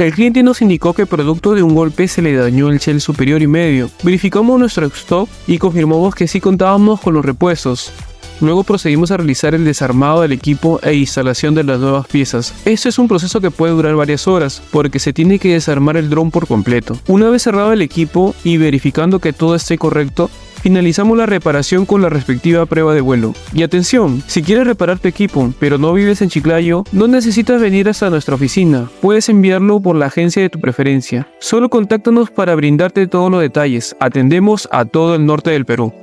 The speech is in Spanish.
El cliente nos indicó que producto de un golpe se le dañó el shell superior y medio. Verificamos nuestro stock y confirmamos que sí contábamos con los repuestos. Luego procedimos a realizar el desarmado del equipo e instalación de las nuevas piezas. Este es un proceso que puede durar varias horas, porque se tiene que desarmar el dron por completo. Una vez cerrado el equipo y verificando que todo esté correcto, finalizamos la reparación con la respectiva prueba de vuelo. Y atención, si quieres reparar tu equipo, pero no vives en Chiclayo, no necesitas venir hasta nuestra oficina. Puedes enviarlo por la agencia de tu preferencia. Solo contáctanos para brindarte todos los detalles. Atendemos a todo el norte del Perú.